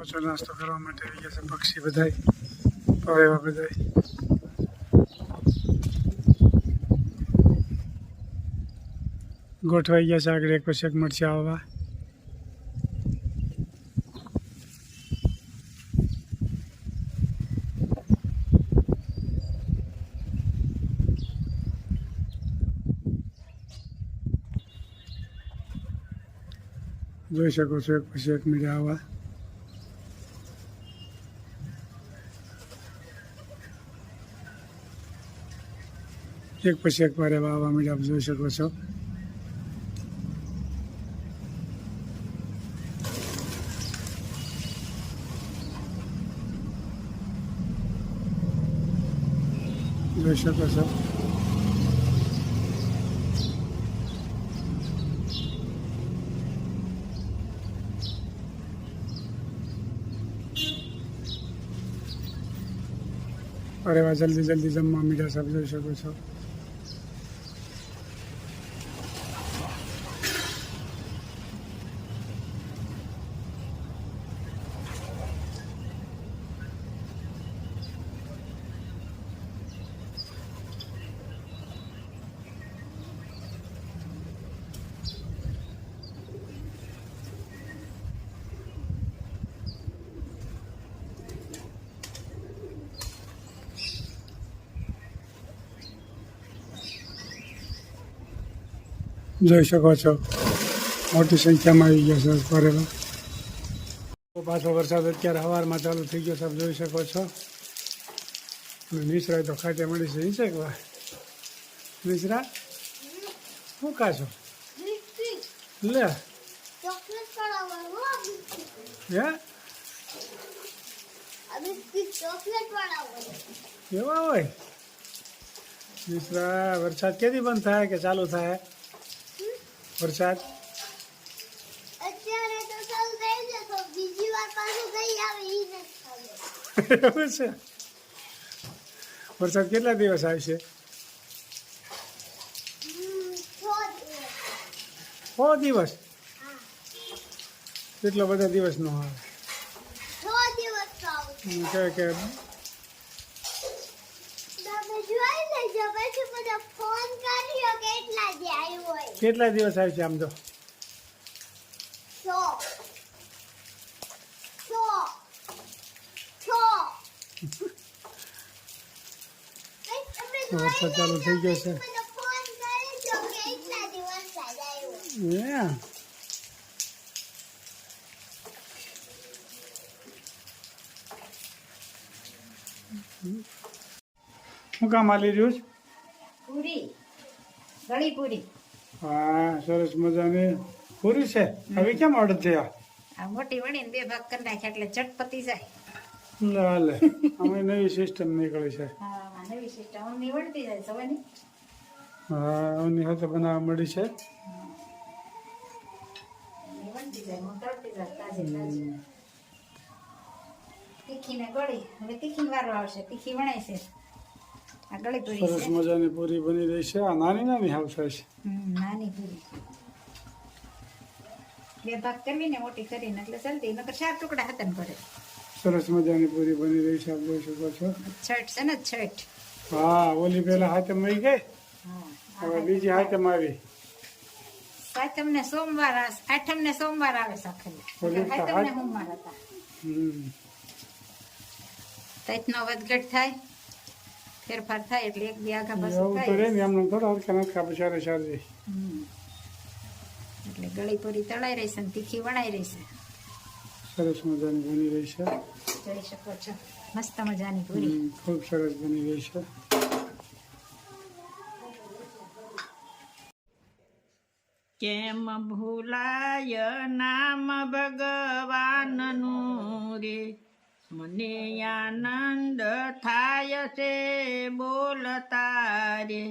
ઓછો નાસ્તો કરવા માટે આવી ગયા છે પક્ષી બધાય પવેવા બધાય ગોઠવાઈ ગયા છે આગળ એક પછી એક મળશે આવવા જોઈ શકો છો એક પછી એક મળ્યા આવવા એક પછી એક વાર એવા આવવા મળ્યા આપ જોઈ શકો છો જોઈ શકો છો અરે વાહ જલ્દી જલ્દી જમવા મીઠા સાહેબ જોઈ શકો છો જોઈ શકો છો મોટી સંખ્યામાં આવી ગયા છે પરેવા પાછો વરસાદ અત્યારે સવારમાં ચાલુ થઈ ગયો સાહેબ જોઈ શકો છો નિસરાય તો ખાતે મળી છે છે કે નિસરા શું કાશો લે કેવા હોય નિસરા વરસાદ ક્યાંથી બંધ થાય કે ચાલુ થાય વરસાદ એવું છે વરસાદ કેટલા દિવસ આવશે 6 દિવસ કેટલો બધા દિવસ નો આવે કે કેટલા દિવસ આવશે આમ તો વરસાદ ચાલુ થઈ ગયો છે શું કામ આલી રહ્યું છે પૂરી ગળી પૂરી હા સરસ મજાની પૂરી છે હવે કેમ ઓર્ડર થયા આ મોટી વણીને 2 ભાગ કરી નાખ્યા એટલે ચટપટી જાય લે અમે નવી સિસ્ટમ નીકળી છે હા નવી સિસ્ટમ અમની વણતી જાય સવાની હા અમની હાથે બનાવવા મળી છે વણતી જાય હું તળતી જાય તાજી તાજી તીખી ને ગળી હવે તીખી વારો આવશે તીખી વણાય છે આ ગળી પૂરી સરસ મજાની પૂરી બની રહી છે આ નાની નાની હાવ છે નાની પૂરી 2 ભાગ કરવી ને મોટી કરીને એટલે જલ્દી નકર 4 ટુકડા હાથન પડે સરસ મજાની પૂરી બની રહી છે આપ જોઈ શકો છો છઠ છે ને છઠ હા ઓલી પેલા હાથમ આવી ગઈ હવે બીજી હાથમ આવી સાતમ ને સોમવાર આઠમ ને સોમવાર આવે સાખરી સાતમ ને સોમવાર હતા તૈતનો વધઘટ થાય ફેરફાર થાય એટલે એક દી આગા પાછું થાય એવું તો રે એમને થોડા હરખા નખા બચારે ચાલે એટલે ગળી પૂરી તળાઈ રહી છે ને તીખી વણાઈ રહી છે સરસ મજાની બની રહી છે જોઈ શકો છો મસ્ત મજાની પૂરી ખૂબ સરસ બની રહી છે કેમ ભૂલાય નામ ભગવાનનું રે મને આનંદ થાય છે બોલતા રે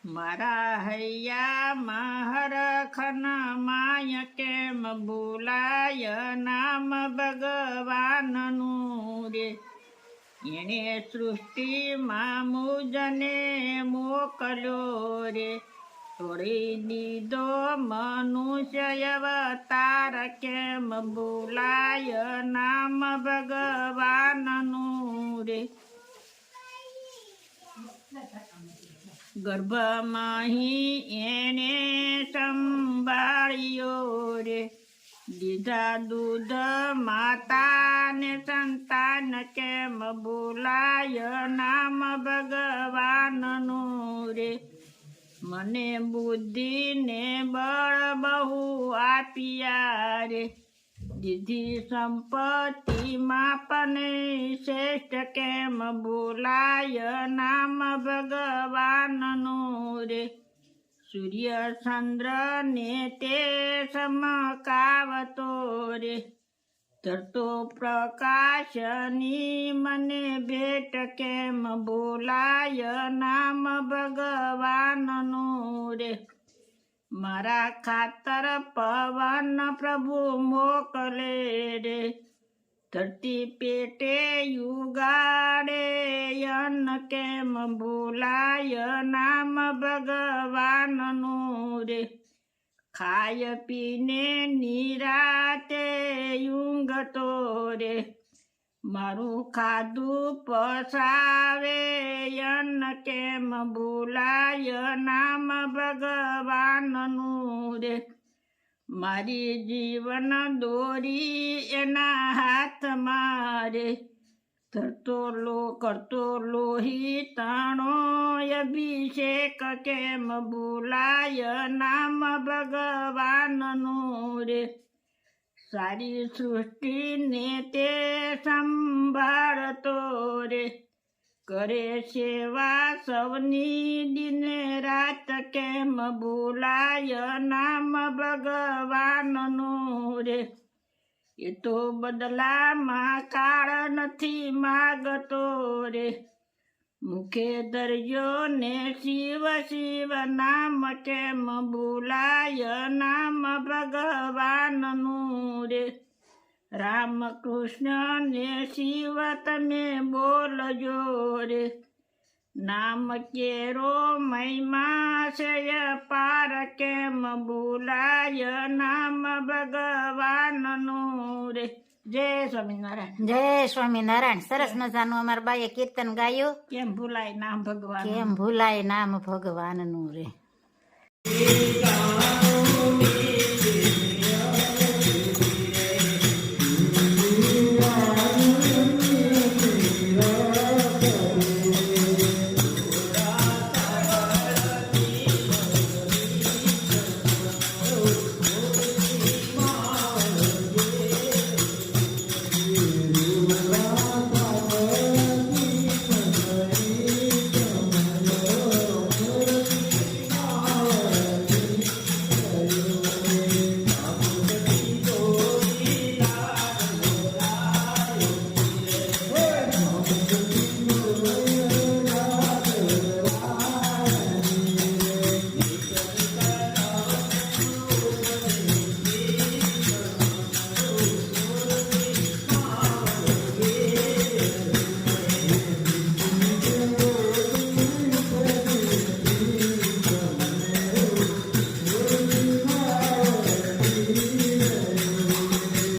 મારા હૈયામાં હરખન માય કેમ ભૂલાય નામ ભગવાનનું રે એણે સૃષ્ટિમાં મુજને મોકલ્યો રે તોડી દીધો મનુષ્ય અવતાર કેમ ભૂલાય નામ ભગવાનનું રે ગર્ભમાં એને સંભાળ્યો રે દીધા દૂધ માતાને સંતાન કેમ બોલાય નામ ભગવાનનું રે મને બુદ્ધિ ને બળ બહુ આપ્યા રે દીધી સંપત્તિ માપને શ્રેષ્ઠ કેમ બોલાય નામ ભગવાનનું રે સૂર્ય ચંદ્ર ને તે સમકાવતો રે ધરતો પ્રકાશની મને ભેટ કેમ બોલાય નામ ભગવાનનું રે મારા ખાતર પવન પ્રભુ મોકલે રે ધરતી પેટે યુગાડે અન્ન કેમ બોલાય નામ ભગવાનનું રે ખાય પીને નિરાતે ઊંઘતો રે મારું ખાધું પસાવે અન્ન કેમ બોલાય નામ ભગવાનનું રે મારી જીવન દોરી એના હાથમાં રે કરતો લોહી તાણો અભિષેક કેમ બોલાય નામ ભગવાનનું રે સારી સૃષ્ટિને તે સંભાળતો રે કરે સેવા સૌની દિને રાત કેમ બોલાય નામ ભગવાનનું રે એ તો બદલામાં કાળ નથી માગતો રે મુખે દરિયો ને શિવ શિવ નામ કેમ બોલાય નામ ભગવાનનું રે રામ કૃષ્ણ ને શિવ તમે બોલજો રે નામ કેરો મહિમા છે પાર કેમ બોલાય નામ ભગવાનનું રે જય સ્વામિનારાયણ જય સ્વામિનારાયણ. સરસ મજાનું અમારા બાઈએ કીર્તન ગાયું. કેમ ભૂલાય નામ ભગવાન કેમ ભૂલાય નામ ભગવાનનું રે. રે